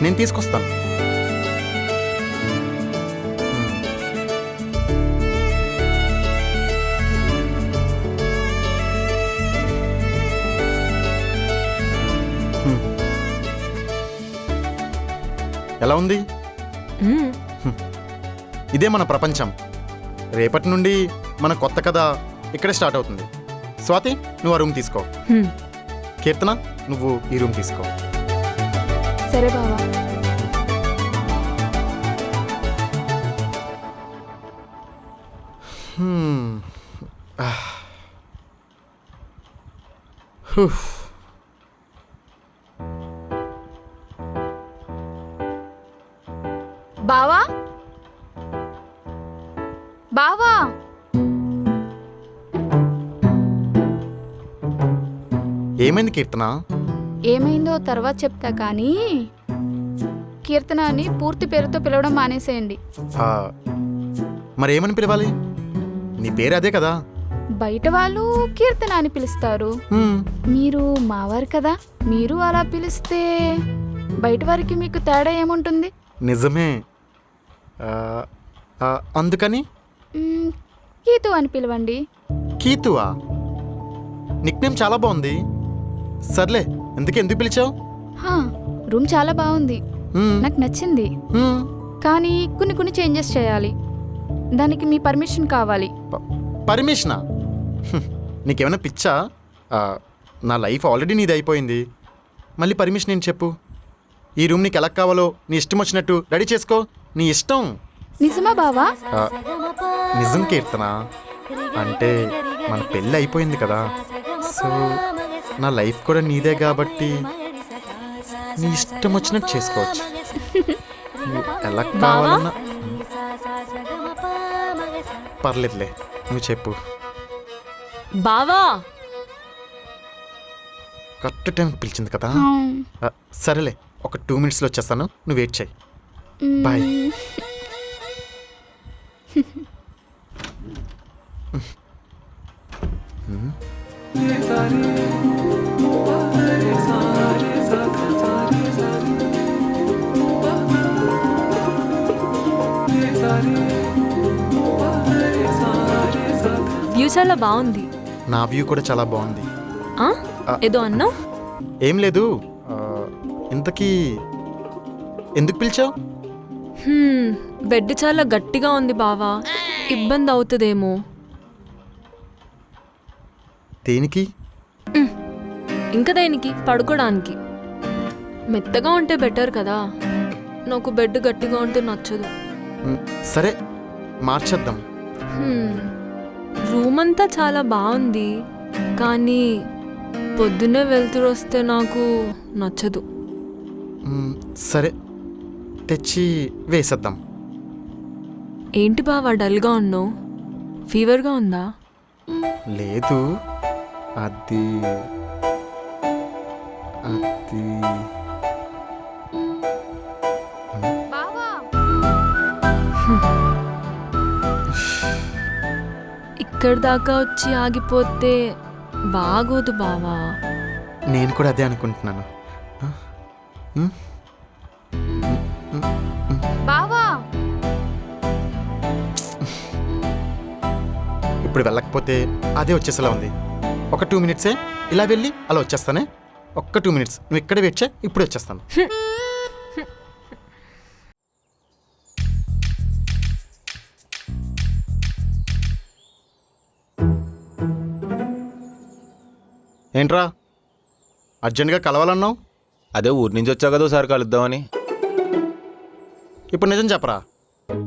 నేను తీసుకొస్తాను. ఎలా ఉంది? ఇదే మన ప్రపంచం. రేపటి నుండి మన కొత్త కథ ఇక్కడే స్టార్ట్ అవుతుంది. స్వాతి, నువ్వు ఆ రూమ్ తీసుకో. కీర్తన, నువ్వు ఈ రూమ్ తీసుకో. సరే బావా. బావా, బావా, ఏమైంది కీర్తన? ఏమైందో తర్వాత చెప్తా కానీ కీర్తన అని పూర్తి పేరుతో పిలవడం మానేసేయండి. మరేమని పిలవాలి? నీ పేరు అదే కదా. బయట వాళ్ళు కీర్తన అని పిలుస్తారు. మీరు మావారు కదా, మీరు అలా పిలిస్తే బయట వారికి మీకు తేడా ఏముంటుంది? నిజమే. అందుకని కీతు అని పిలవండి. కీతువా? నిక్నేమ్ చాలా బాగుంది. సర్లే, ఎందుకు పిలిచావు? రూమ్ చాలా బాగుంది, నాకు నచ్చింది. కానీ కొన్ని చేంజెస్ చేయాలి. దానికి మీ పర్మిషన్ కావాలి. పర్మిషనా? నీకేమైనా పిచ్చా? నా లైఫ్ ఆల్రెడీ నీది అయిపోయింది. మళ్ళీ పర్మిషన్ ఏంటి చెప్పు? ఈ రూమ్ నీకు ఎలా కావాలో నీ ఇష్టం వచ్చినట్టు రెడీ చేసుకో. నీ ఇష్టం. నిజమా బావా? నిజం కీర్తన. అంటే మన పెళ్ళి అయిపోయింది కదా, సో నా లైఫ్ కూడా నీదే కాబట్టి నీ ఇష్టం వచ్చినట్టు చేసుకోవచ్చు. ఎలా కావాలన్నా పర్లేదులే, నువ్వు చెప్పు. బావా, కరెక్ట్ టైంకి పిలిచింది కదా. సరేలే, ఒక 2 minutesలో వచ్చేస్తాను, నువ్వు వెయిట్ చేయి. బాయ్. వ్యూ చాలా బాగుంది. నా వ్యూ కూడా చాలా బాగుంది. ఏదో అన్నా? ఏం లేదు. ఇంతకీ ఎందుకు పిలిచావు? బెడ్ చాలా గట్టిగా ఉంది బావా, ఇబ్బంది అవుతుందేమో. దేనికి? ఇంకా దేనికి? పడుకోవడానికి. మెత్తగా ఉంటే బెటర్ కదా. నాకు బెడ్ గట్టిగా ఉంటే నచ్చదు. సరే, మార్చేద్దాం. రూమ్ అంతా చాలా బాగుంది, కానీ పొద్దున్నే వెళ్తురు వస్తే నాకు నచ్చదు. సరే, తెచ్చి వేసేద్దాం. ఏంటి బావా డల్గా ఉన్నావు? ఫీవర్గా ఉందా? లేదు, అది అది ఇక్కడి దాకా వచ్చి ఆగిపోతే బాగోదు బావా. నేను కూడా అదే అనుకుంటున్నాను. బావా, ఇప్పుడు వెళ్ళకపోతే అదే వచ్చేసేలా ఉంది. ఒక 2 minutesే, ఇలా వెళ్ళి అలా వచ్చేస్తానే. ఒక్క 2 minutes నువ్వు ఇక్కడే వెయిట్ చేయి, ఇప్పుడు వచ్చేస్తాను. ఏంట్రా అర్జెంట్గా కలవాలన్నావు? అదే ఊరి నుంచి వచ్చావు కదా ఒకసారి కలుద్దామని. ఇప్పుడు నిజం చెప్పరా?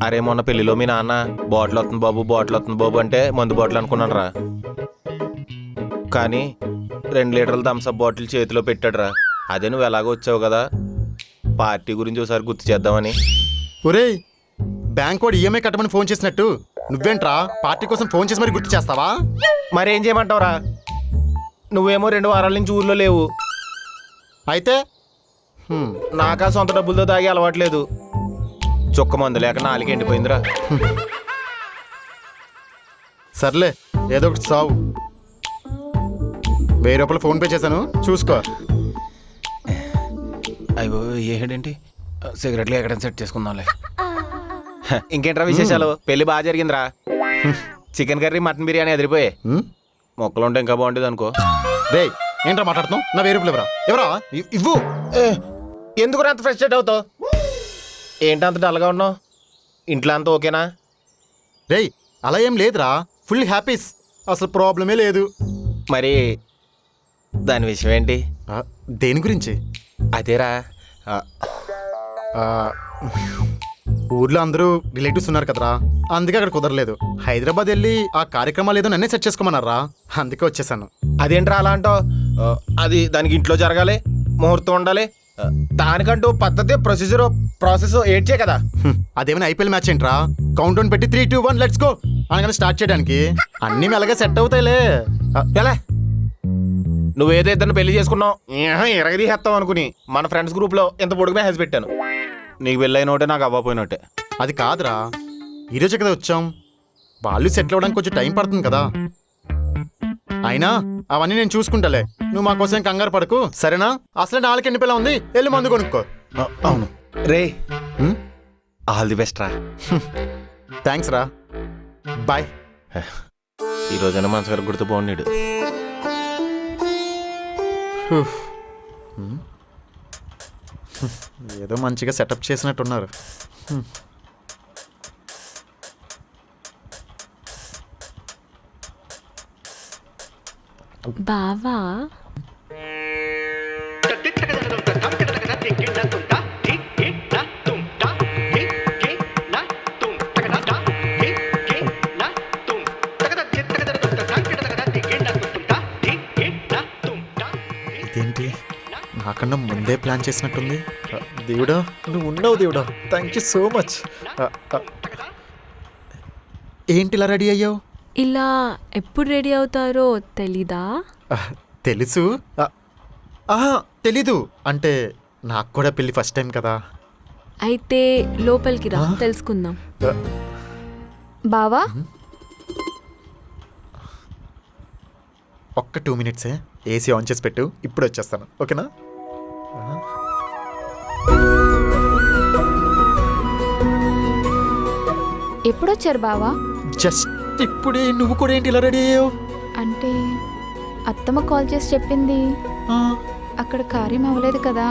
అరే మొన్న పెళ్లిలో మీ నాన్న బాటిల్ వస్తుంది బాబు అంటే మందు బాటిల్ అనుకున్నాను రా. కానీ 2 లీటర్ల థమ్సప్ బాటిల్ చేతిలో పెట్టాడు రా. అదే నువ్వు ఎలాగో వచ్చావు కదా, పార్టీ గురించి ఒకసారి గుర్తు చేద్దామని. ఒరేయ్, బ్యాంక్ వాడు ఈఎంఐ కట్టమని ఫోన్ చేసినట్టు నువ్వేంట్రా పార్టీ కోసం ఫోన్ చేసి మరి గుర్తు చేస్తావా? మరేం చేయమంటావురా? నువ్వేమో 2 వారాల నుంచి ఊర్లో లేవు. అయితే నాకా సొంత డబ్బులతో తాగి అలవాట్లేదు. చుక్క మందు లేక నాలుగు ఎండిపోయిందిరా. సర్లే, ఏదో ఒకటి సావు. 1000 రూపాయలు ఫోన్పే చేశాను, చూసుకో. అయ్యో ఏడేంటి? సిగరెట్లు ఎక్కడ సెట్ చేసుకుందాంలే. ఇంకేంట్రా విశేషాలు? పెళ్లి బాగా జరిగిందిరా. చికెన్ కర్రీ మటన్ బిర్యానీ అదిరిపోయే. మొక్కలు ఉంటే ఇంకా బాగుంటుంది అనుకో. రే ఏంట్రా మాట్లాడుతున్నావు? నా వేరుపులు ఎవరా ఇవ్వు. ఎందుకు అంత ఫ్రస్ట్రేట్ అవుతావు? ఏంటంత డల్గా ఉన్నావు? ఇంట్లో అంతా ఓకేనా? రేయ్ అలా ఏం లేదురా, ఫుల్ హ్యాపీస్, అసలు ప్రాబ్లమే లేదు. మరి దాని విషయం ఏంటి? దేని గురించి? అదేరా ఆ, ఊర్లో అందరూ రిలేటివ్స్ ఉన్నారు కదరా, అందుకే అక్కడ కుదరలేదు. హైదరాబాద్ వెళ్ళి ఆ కార్యక్రమాలు ఏదో నన్నే సెట్ చేసుకోమన్నారా, అందుకే వచ్చేసాను. అదేంట్రా అలా అంటావు? అది దానికి ఇంట్లో జరగాలి, ముహూర్తం ఉండాలి, దానికంటూ పద్ధతి ప్రొసీజర్ ప్రాసెస్ ఏడ్చే కదా. అదేమైనా ఐపీఎల్ మ్యాచ్ ఏంట్రా, కౌంట్ డౌన్ పెట్టి 3, 2, 1 లెట్స్ గో అనగానే స్టార్ట్ చేయడానికి అన్ని మెల్లగా సెట్ అవుతాయిలే. ఎలా నువ్వేదో ఇద్దరిని పెళ్లి చేసుకున్నావు ఎరగదీసేస్తావు అనుకుని మన ఫ్రెండ్స్ గ్రూప్లో ఎంత పొడుగు మెసేజ్ పెట్టాను. నీకు పెళ్ళైనోటే నాకు అవ్వపోయినట్టే. అది కాదురా, ఈరోజే కదా వచ్చాం, వాళ్ళు సెటిల్ అవ్వడానికి కొంచెం టైం పడుతుంది కదా. అయినా అవన్నీ నేను చూసుకుంటాలే, నువ్వు మా కోసం కంగారు పడకు సరేనా? అసలే 4 ఎన్ని పిల్ల ఉంది, వెళ్ళి మందు కొనుక్కో. అవును రే, ఆల్ ది బెస్ట్ రా. థ్యాంక్స్ రా, బాయ్. ఈ రోజైనా మనసు గారు గుర్తు బాగున్నాడు. ఏదో మంచిగా సెటప్ చేసినట్టున్నారు. బావా ఇదేంటి నాకన్నా ముందే ప్లాన్ చేసినట్టుంది. దేవుడా నువ్వు ఉన్నావు దేవుడా, థ్యాంక్ యూ సో మచ్. ఏంటి ఇలా రెడీ అయ్యావు? ఇలా ఎప్పుడు రెడీ అవుతారో తెలీదా? తెలుసు. తెలీదు అంటే నాకు కూడా పెళ్ళి ఫస్ట్ టైం కదా. అయితే లోపలికి రా, తెలుసుకుందాం. బావా ఒక్క 2 మినిట్సే, ఏసీ ఆన్ చేసి పెట్టు, ఇప్పుడు వచ్చేస్తాను, ఓకేనా? ఎప్పుడొచ్చారు బావా? జస్ట్ ఇప్పుడే. నువ్వు కూడా ఏంటి ఇలా రెడీ అయ్యావు? అంటే అత్తమ్మ కాల్ చేసి చెప్పింది, అక్కడ కార్యం అవ్వలేదు కదా,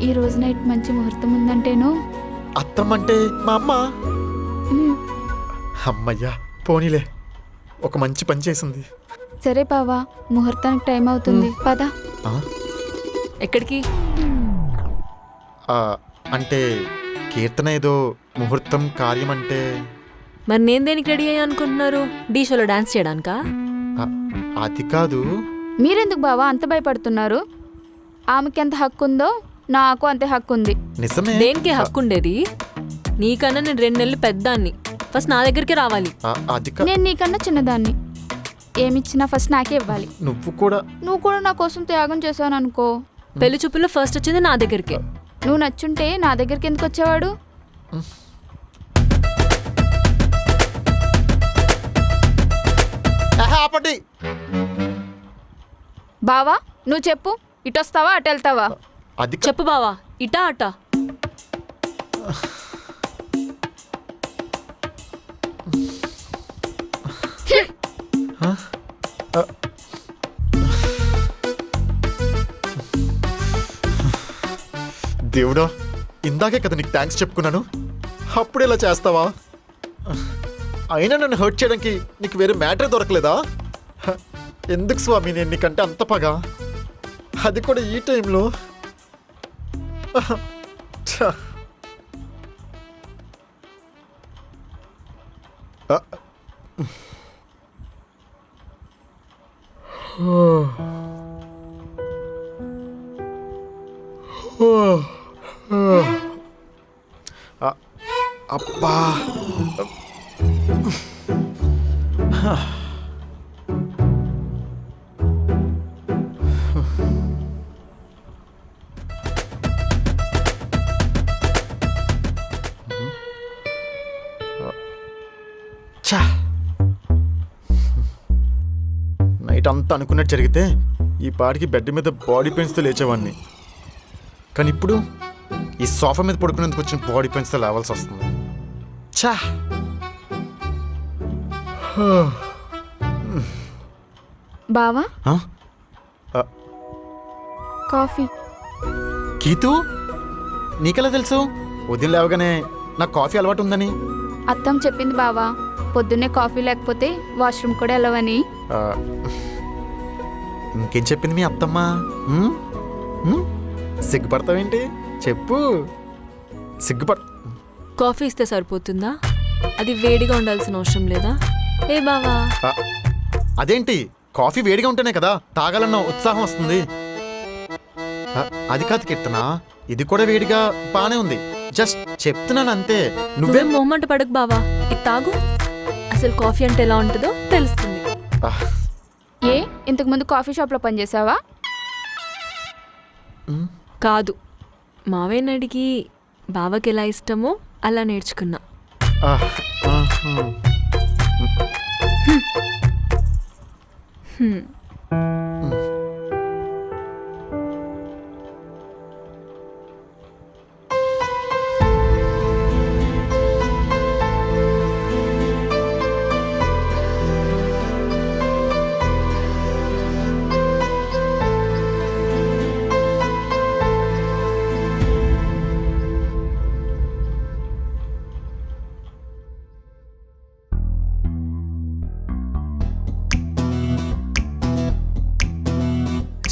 ఈ రోజు నైట్ మంచి ముహూర్తం ఉందంటేను. అత్తమ్మంటే మా అమ్మ. మ్, అమ్మయ్యా పోనీలే, ఒక మంచి పని చేసింది. సరే బావా, ముహూర్తానికి టైం అవుతుంది, పద. ఎక్కడికి? అంటే కీర్తన ఏదో ముహూర్తం కార్యం అంటే. మరి నేను దేనికి రెడీ అయ్యా అనుకుంటున్నారు? డీ షోలో డాన్స్ చేయడానికా? అది కాదు. మీరెందుకు బావా అంత భయపడుతున్నారు? ఆమెకి ఎంత హక్కు ఉందో నాకు అంతే హక్కు ఉంది. నిజమే. దేనికి హక్కు ఉండేది? నీకన్నా నేను 2 నెలలు పెద్దాన్ని, ఫస్ట్ నా దగ్గరికి రావాలి. అది నేను నీకన్నా చిన్నదాన్ని, ఏమిచ్చినా ఫస్ట్ నాకే ఇవ్వాలి. నువ్వు కూడా నా కోసం త్యాగం చేశాను అనుకో. పెళ్లి చూపుల్లో ఫస్ట్ వచ్చింది నా దగ్గరికే. నువ్వు నచ్చుంటే నా దగ్గరికి ఎందుకు వచ్చేవాడు? ఆపండి. బావా నువ్వు చెప్పు, ఇటొస్తావా అటు వెళ్తావా? అది చెప్పు బావా, ఇటా అటా? దేవుడా, ఇందాకే కదా నీకు థ్యాంక్స్ చెప్పుకున్నాను, అప్పుడు ఇలా చేస్తావా? అయినా నన్ను హర్ట్ చేయడానికి నీకు వేరే మ్యాటర్ దొరకలేదా? ఎందుకు స్వామి నేను నీకంటే అంత పగ, అది కూడా ఈ టైంలో? ఛ. అబ్బా, నైట్ అంతా అనుకున్నట్టు జరిగితే ఈ పాటికి బెడ్ మీద బాడీ పెయిన్స్తో లేచేవాడిని. కానీ ఇప్పుడు ఈ సోఫా మీద పడుకునేందుకు వచ్చిన బాడీ పెంచితే లేవాల్సి వస్తుంది. ఛా! బావా ఆ? కాఫీ. కీతు, నీకెలా తెలుసు ఉదయం లేవగానే నాకు కాఫీ అలవాటు ఉందని? అత్తమ్మ చెప్పింది బావా, పొద్దున్నే కాఫీ లేకపోతే వాష్రూమ్ కూడా వెళ్ళవని. ఆ, ఇంకేం చెప్పింది మీ అత్తమ్మ? ఉమ్? ఉమ్? సిగ్గుపడతావేంటి? చెప్పు. సిగ్గుపడ కాఫీ ఇస్తే సరిపోతుందా? అది వేడిగా ఉండాల్సిన అవసరం లేదా? ఏ బావా, ఆ, అదేంటి, కాఫీ వేడిగా ఉంటేనే కదా తాగాలన్న ఉత్సాహం వస్తుంది. ఆ, అది కాదు కీర్తన, ఇది కూడా వేడిగా బానే ఉంది. జస్ట్ చెప్తున్నాను అంతే. నువ్వే నువ్వేం మొహమాట పడకు బావా, ఇది తాగు. అసలు కాఫీ అంటే ఎలా ఉంటుందో తెలుస్తుంది. ఆ, ఏ ఇంతకు ముందు కాఫీ షాప్లో పనిచేసావా? కాదు, మావయ్యని అడిగి బావకి ఎలా ఇష్టమో అలా నేర్చుకున్నా. ఆ, ఆహా. హ్మ్.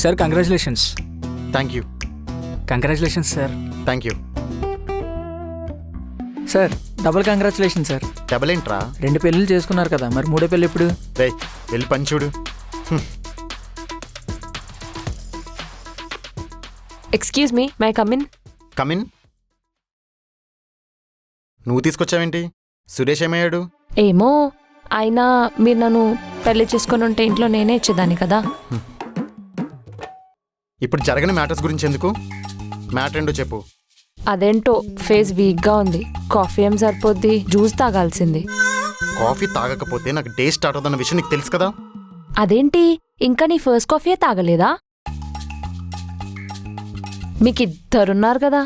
Sir congratulations. Thank you. Congratulations sir. Thank you. Sir double congratulation sir. Double ఏంట్రా? 2 పెళ్ళిళ్ళు చేసుకున్నారు కదా, మరి 3వ పెళ్ళి ఎప్పుడు? రే, వెళ్ళి పని చూడు. Excuse me, may come in? Come in. నువ్వు తీసుకొచ్చావేంటి? సురేష్ ఏమయ్యాడు? ఏమో, అయినా మీరు నన్ను పెళ్లి చేసుకొని ఉంటే ఇంట్లో నేనే ఇచ్చేదాన్ని కదా. ఇప్పుడు జరగని మ్యాటర్స్ గురించి ఎందుకు? మ్యాటర్ ఏంటో చెప్పు. అదేంటో ఫేస్ వీక్గా ఉంది. కాఫీ ఏం సరిపోద్ది, జ్యూస్ తాగాల్సింది. కాఫీ తాగకపోతే నాకు డే స్టార్ట్ అవుతున్న విషయం నీకు తెలుసు కదా. అదేంటి, ఇంకా నీ ఫస్ట్ కాఫీయే తాగలేదా? మీకు ఇద్దరున్నారు కదా,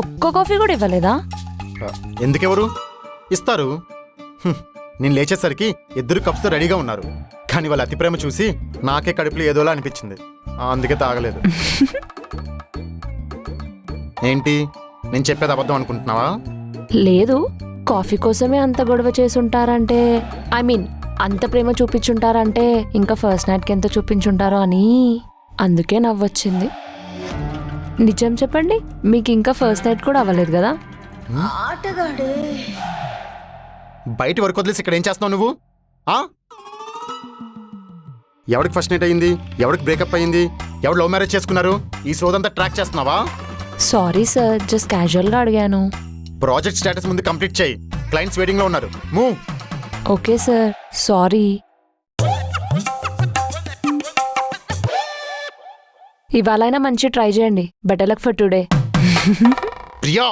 ఒక్క కాఫీ కూడా ఇవ్వలేదా? ఎందుకెవరు ఇస్తారు? నేను లేచేసరికి 2 కప్స్తో రెడీగా ఉన్నారు. కానీ వాళ్ళ అతి ప్రేమ చూసి నాకే కడుపులో ఏదోలా అనిపించింది. అందుకే తాగలేదు. ఏంటి, నేను చెప్పేది అబద్ధం అనుకుంటున్నావా? లేదు, కాఫీ కోసమే అంత గొడవ చేసుంటారంటే, ఐ మీన్ అంత ప్రేమ చూపించుంటారంటే ఇంకా ఫస్ట్ నైట్కి ఎంత చూపించుంటారో అని, అందుకే నవ్వొచ్చింది. నిజం చెప్పండి, మీకు ఇంకా ఫస్ట్ నైట్ కూడా అవ్వలేదు కదా? బయట వరకు వదిలేసి ఇక్కడ ఏం చేస్తున్నావు నువ్వు? ఎవరికి ఫస్ట్ నైట్ అయింది, ఎవరికి బ్రేకప్ అయింది, ఎవరు లవ్ మ్యారేజ్ చేసుకున్నారు, ఈ సోదంతా ట్రాక్ చేస్తున్నావా? సారీ సార్, జస్ట్ క్యాజువల్గా అడిగాను. ప్రాజెక్ట్ స్టేటస్ ముందు కంప్లీట్ చేయి. క్లయింట్స్ వెయిటింగ్ లో ఉన్నారు. మూవ్. Okay sir, sorry. ఇవాళైనా మంచి ట్రై చేయండి. Better luck for today. Priya,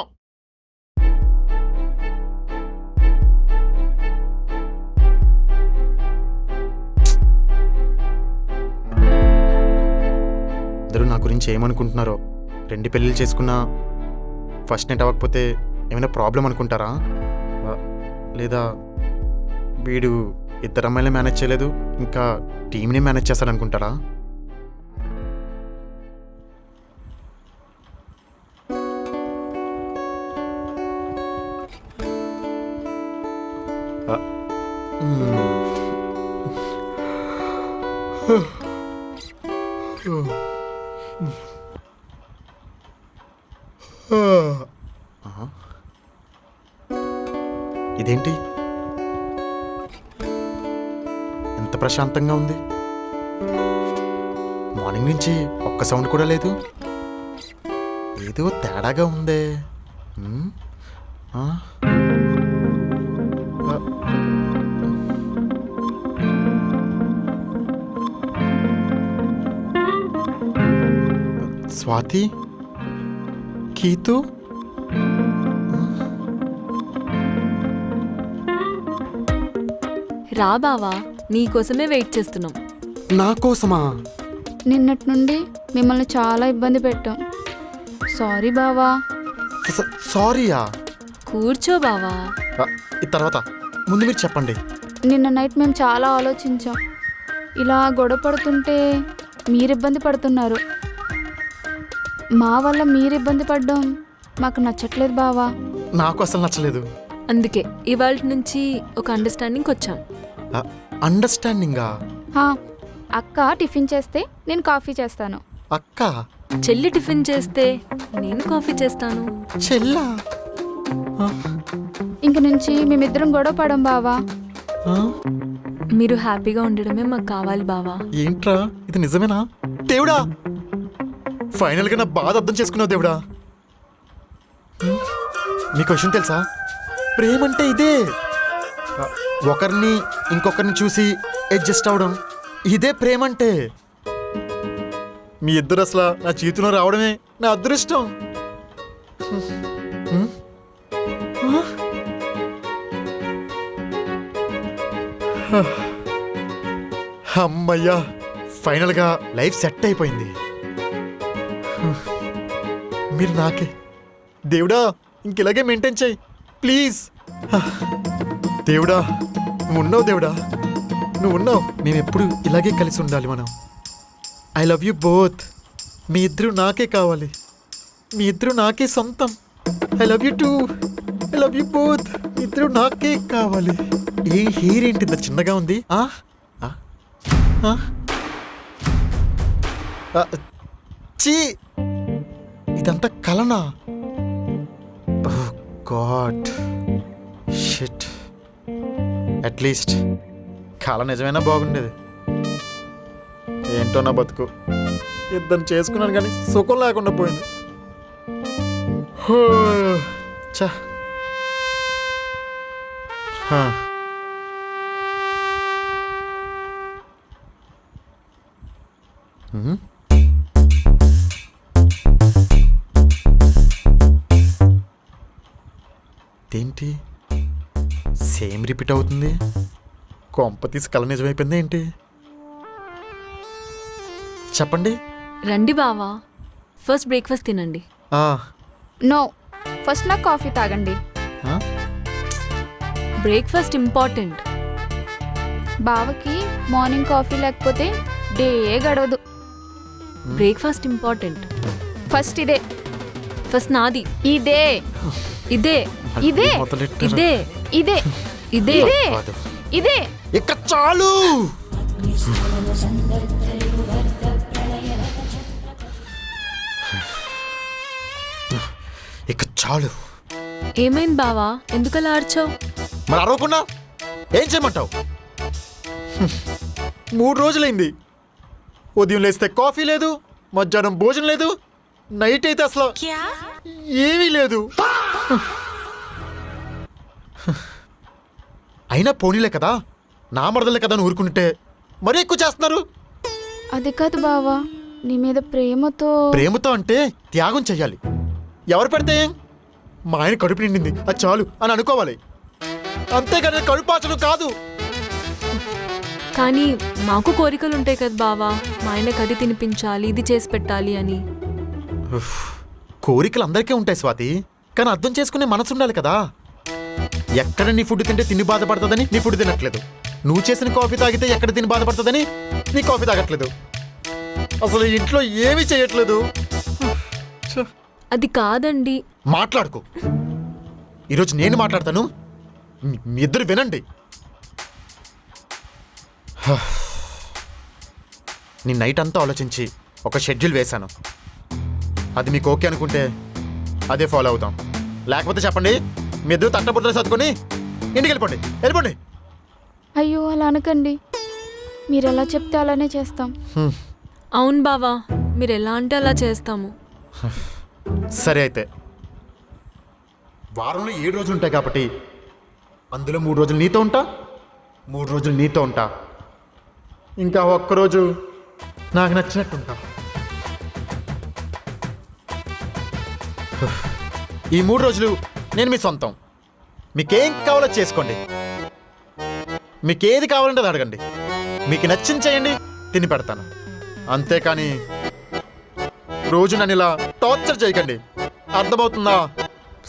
అందరూ నా గురించి ఏమనుకుంటున్నారో. 2 పెళ్ళిళ్ళు చేసుకున్నా ఫస్ట్ నైట్ అవ్వకపోతే ఏమైనా ప్రాబ్లం అనుకుంటారా? లేదా వీడు 2 అమ్మాయిలే మేనేజ్ చేయలేదు, ఇంకా టీంని మేనేజ్ చేస్తాడనుకుంటారా? ఇదేంటి ఎంత ప్రశాంతంగా ఉంది? మార్నింగ్ నుంచి ఒక్క సౌండ్ కూడా లేదు. ఏదో తేడాగా ఉందే. ఆ? స్వాతి, కీతు, రా బావా, నీకోసమే వెయిట్ చేస్తున్నాం. నా కోసమా? నిన్నటి నుండి మిమ్మల్ని చాలా ఇబ్బంది పెట్టాం. సారీ బావా. సారీయా కూర్చో బావా. ఈ తర్వాత ముందు మీరు చెప్పండి. నిన్న నైట్ మేము చాలా ఆలోచించాం. ఇలా గొడవ పడుతుంటే మీరు ఇబ్బంది పడుతున్నారు. మా వల్ల మీరు ఇబ్బంది పడడం మాకు నచ్చట్లేదు బావా. నాకు అసలు నచ్చలేదు. అందుకే ఇవాళ నుంచి ఒక అండర్స్టాండింగ్ వచ్చాం. అండర్స్టాండింగా? హా, అక్క టిఫిన్ చేస్తే నేను కాఫీ చేస్తాను. అక్క చెల్లి టిఫిన్ చేస్తే నేను కాఫీ చేస్తాను. చెల్లా? ఇంక నుంచి మేమిద్దరం గొడవ పడం బావా. ఆ? మీరు హ్యాపీగా ఉండడమే మాకు కావాలి బావా. ఏంట్రా ఇది నిజమేనా? దేవుడా, ఫైనల్గా నా బాధ అర్థం చేసుకున్నావు దేవుడా. మీకు విషయం తెలుసా? ప్రేమ అంటే ఇదే. ఒకరిని ఇంకొకరిని చూసి అడ్జస్ట్ అవడం, ఇదే ప్రేమ అంటే. మీ ఇద్దరు అసలు నా జీవితంలో రావడమే నా అదృష్టం. అమ్మయ్యా, ఫైనల్గా లైఫ్ సెట్ అయిపోయింది. మీరు నాకే దేవుడా, ఇంకిలాగే మెయింటైన్ చేయి ప్లీజ్. దేవుడా, నువ్వు ఉన్నావు దేవుడా, నువ్వు ఉన్నావు. మేము ఎప్పుడు ఇలాగే కలిసి ఉండాలి మనం. I love you both. మీ ఇద్దరు నాకే కావాలి, మీ ఇద్దరు నాకే సొంతం. I love you too, I love you both. మీ ఇద్దరు నాకే కావాలి. ఏ హెయిర్ ఏంటి ఇంత చిన్నగా ఉంది? చీ, ఇదంతా కలనా? God shit. అట్లీస్ట్ కళ నిజమైనా బాగుండేది. ఏంటో నా బతుకు, ఇద్దరు చేసుకున్నాను కానీ సుఖం లేకుండా పోయింది. చా. ఏంటి సేమ్ రిపీట్ అవుతుంది? కొంప తీసి కళ నిజమైపోయింది ఏంటి? చెప్పండి. రండి బావా, ఫస్ట్ బ్రేక్ఫాస్ట్ తినండి. నో, ఫస్ట్ నాకు కాఫీ తాగండి. Breakfast important. బావకి మార్నింగ్ కాఫీ లేకపోతే డే గడవదు. Breakfast important. ఫస్ట్ ఇదే. ఫస్ట్ నాది. ఇదే ఇదే ఇదే ఇదే ఇదే ఇదే ఇదే. ఇక చాలు. ఇక చాలు. ఏమైంది బావా, ఎందుకలా ఆర్చావు? మరి అరవకుండా ఏం చేయమంటావు? 3 రోజులైంది. ఉదయం లేస్తే కాఫీ లేదు, మధ్యాహ్నం భోజనం లేదు, నైట్ అయితే అసలు ఏమీ లేదు. అయినా పోనీలే కదా, నా మరదలే కదా అని ఊరుకుంటే మరీ ఎక్కువ చేస్తున్నారు. అది కాదు బావా, నీ మీద ప్రేమతో. ప్రేమతో అంటే త్యాగం చెయ్యాలి. ఎవరు పెడితే ఏం? మా ఆయన కడుపు నిండింది అది చాలు అని అనుకోవాలి, అంతేగాని కడుపాచలు కాదు. కానీ మాకు కోరికలు ఉంటాయి కదా బావా, మా ఆయనకు అది తినిపించాలి, ఇది చేసి పెట్టాలి అని. కోరికలు అందరికీ ఉంటాయి స్వాతి, కానీ అర్థం చేసుకునే మనసు ఉండాలి కదా. ఎక్కడ నీ ఫుడ్ తింటే తిని బాధపడుతుందని నీ ఫుడ్ తినట్లేదు, నువ్వు చేసిన కాఫీ తాగితే ఎక్కడ తిని బాధపడుతుందని నీ కాఫీ తాగట్లేదు, అసలు ఇంట్లో ఏమీ చేయట్లేదు. అది కాదండి. మాట్లాడుకో, ఈరోజు నేను మాట్లాడతాను, మీ ఇద్దరు వినండి. నేను నైట్ అంతా ఆలోచించి ఒక షెడ్యూల్ వేశాను. అది మీకు ఓకే అనుకుంటే అదే ఫాలో అవుతాం, లేకపోతే చెప్పండి మీ ఇద్దరు తట్టబుట్టలు సర్దుకొని ఇంటికి వెళ్ళిపోండి. వెళ్ళిపోండి. అయ్యో అలా అనకండి, మీరు ఎలా చెప్తే అలానే చేస్తాం. అవును బావా, మీరు ఎలా అంటే అలా చేస్తాము. సరే అయితే వారంలో 7 రోజులు ఉంటాయి కాబట్టి అందులో 3 రోజులు నీతో ఉంటా, 3 రోజులు నీతో ఉంటా, ఇంకా ఒక్కరోజు నాకు నచ్చినట్టు ఉంటా. ఈ 3 రోజులు నేను మీ సొంతం, మీకేం కావాలో చేసుకోండి, మీకేది కావాలంటే అది అడగండి, మీకు నచ్చింది చేయండి, తిని పెడతాను. అంతేకాని రోజు నన్ను ఇలా టార్చర్ చేయకండి, అర్థమవుతుందా?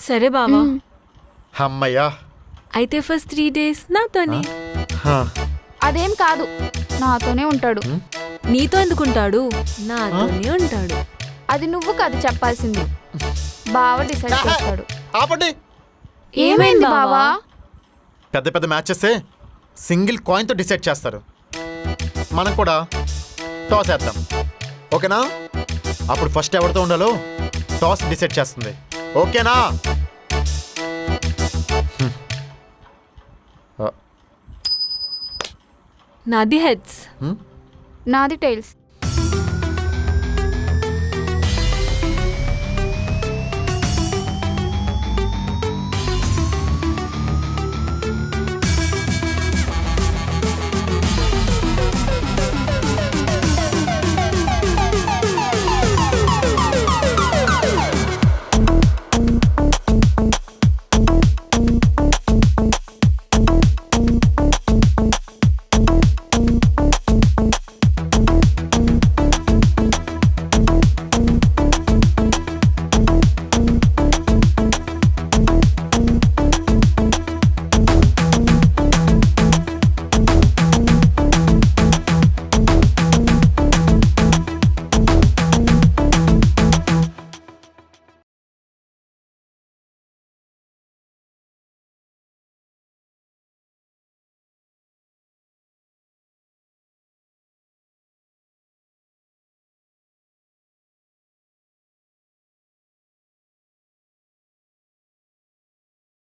సరే బావా అమ్మయ్యా. అయితే ఫస్ట్ 3 days నాతోనే. హా. అదేం కాదు, నాతోనే ఉంటాడు. నీతో ఎందుకుంటాడు, నాతోనే ఉంటాడు. అది నువ్వు కాదు చెప్పాల్సింది, బావ డిసైడ్ చేస్తాడు. ఆపండి. ఏమైంది బావా? పెద్ద పెద్ద మ్యాచెస్ సింగిల్ కాయిన్తో డిసైడ్ చేస్తారు. మనం కూడా టాస్ వేద్దాం, ఓకేనా? అప్పుడు ఫస్ట్ ఎవరితో ఉండాలో టాస్ డిసైడ్ చేస్తుంది, ఓకేనా? నాది హెడ్స్. నాది టైల్స్.